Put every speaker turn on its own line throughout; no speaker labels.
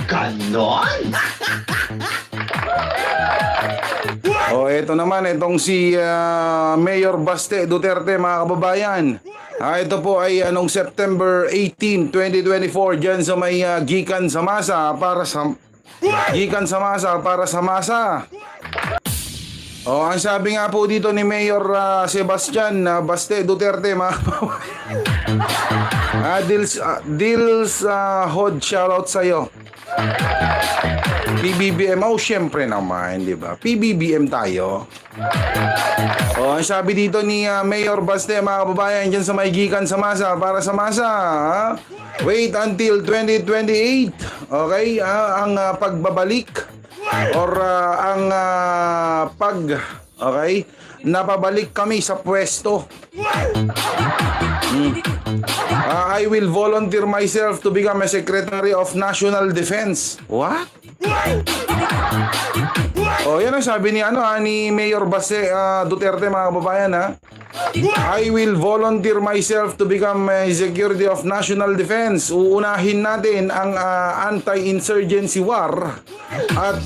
Ganon?
O ito naman, itong si Mayor Baste Duterte, mga kababayan. Ito po ay anong September 18, 2024 dyan sa may Gikan sa Masa para sa Masa. O, ang sabi nga po dito ni Mayor Sebastian Baste Duterte, mga Dils Hod, shoutout sa'yo. PBBM, syempre naman, di ba? PBBM tayo. O, ang sabi dito ni Mayor Baste, mga kababayan, dyan sa may Gikan sa Masa para sa Masa. Wait until 2028. Okay? Ang pagbabalik or okay, napabalik kami sa pwesto. I will volunteer myself to become a Secretary of National Defense. What? Yan ang sabi ni ni Mayor Baste Duterte, mga kababayan, ha. I will volunteer myself to become a Secretary of National Defense. Uunahin natin ang anti-insurgency war at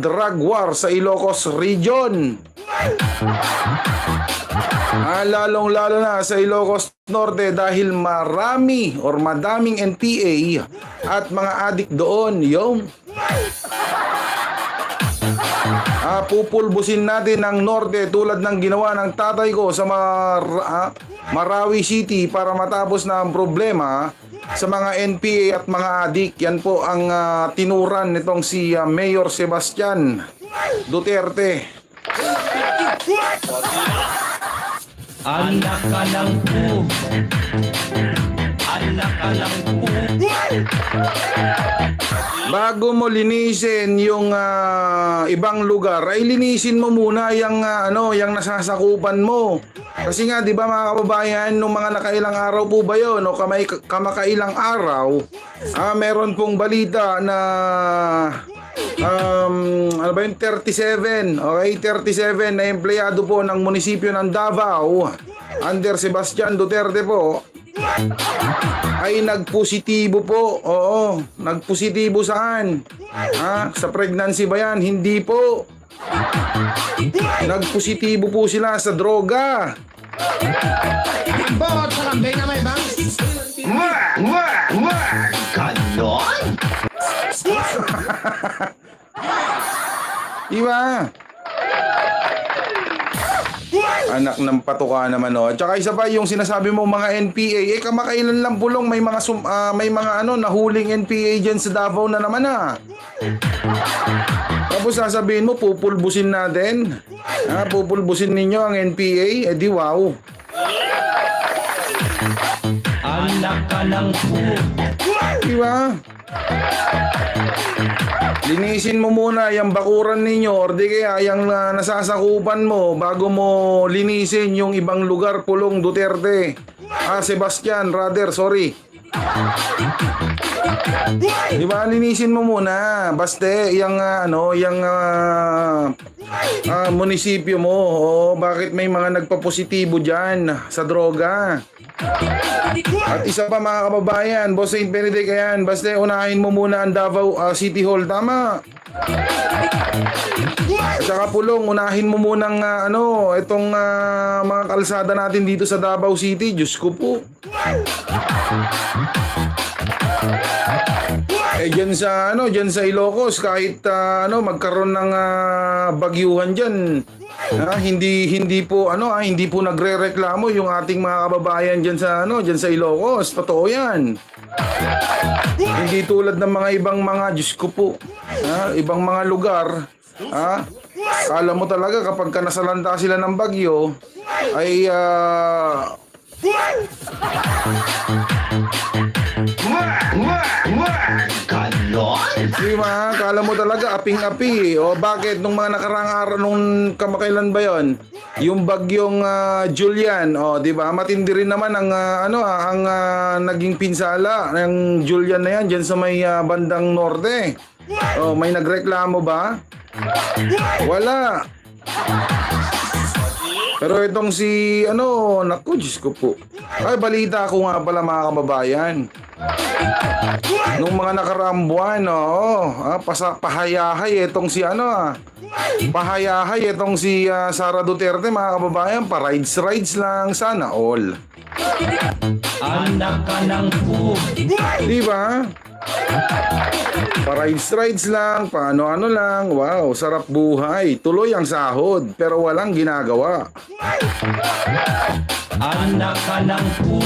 drug war sa Ilocos Region. Lalong-lalo na sa Ilocos Norte dahil madaming NPA at mga adik doon. Pupulbusin natin ang Norte tulad ng ginawa ng tatay ko sa Marawi City para matapos na ang problema sa mga NPA at mga adik. Yan po ang tinuran nitong si Mayor Sebastian Duterte.
Anak ka lang po. Anak ka lang po.
Bago mo linisin yung ibang lugar, ay linisin mo muna yung yung nasasakupan mo. Kasi nga, 'di ba, mga kababayan, nung mga nakailang araw po ba 'yon o kamakailang araw, meron pong balita na 37, okay, 37 na empleyado po ng munisipyo ng Davao under Sebastian Duterte po ay nagpositibo po. Oo, nagpositibo saan? Sa pregnancy ba yan? Hindi po. Nagpositibo po sila sa droga.
Bot sa kambing na may bang? Ganon?
Diba? Anak ng patuka naman, Tsaka isa pa yung sinasabi mo mga NPA, kamakailan lang pulong may mga nahuling NPA diyan sa Davao na naman, Tapos sasabihin mo pupulbusin natin. Pupulbusin ninyo ang NPA, di wow.
Anak ka lang po.
Diba? Linisin mo muna yung bakuran ninyo or di kaya yung nasasakupan mo bago mo linisin yung ibang lugar, pulong Duterte. Sebastian, sorry. Diba, linisin mo muna. Baste, yung munisipyo mo. Bakit may mga nagpapositibo dyan sa droga? At isa pa, mga kababayan, Boss Saint Benedict, ayan, basta unahin mo muna ang Davao City Hall, tama? At saka pulong, unahin mo munang itong mga kalsada natin dito sa Davao City. Diyos ko po. Diyan sa Ilocos, kahit magkaroon ng bagyuhan diyan, hindi po nagrereklamo yung ating mga kababayan diyan sa Ilocos. Totoo 'yan. Hindi tulad ng mga ibang mga, Diyos ko po, ibang mga lugar, kala mo talaga kapag nasalanta sila ng bagyo ay diba? Kala mo talaga aping-api. Bakit nung mga nakarang araw, nung kamakailan ba yon? Yung bagyong Julian, diba? Matindi rin naman ang naging pinsala ng Julian na yan diyan sa may bandang norte. May nagreklamo ba? Wala. Pero itong si, ano, naku, Diyos ko po. Ay, balita ko nga pala mga kababayan. Nung mga nakaraang buwan, pahayahay itong si, pahayahay itong si Sara Duterte, mga kababayan. Pa-rides lang, sana all.
Anak ka ng pu.
Di ba? Pa-rides lang, paano-ano lang. Wow, sarap buhay. Tuloy ang sahod, pero walang ginagawa.
Anak ka ng pu.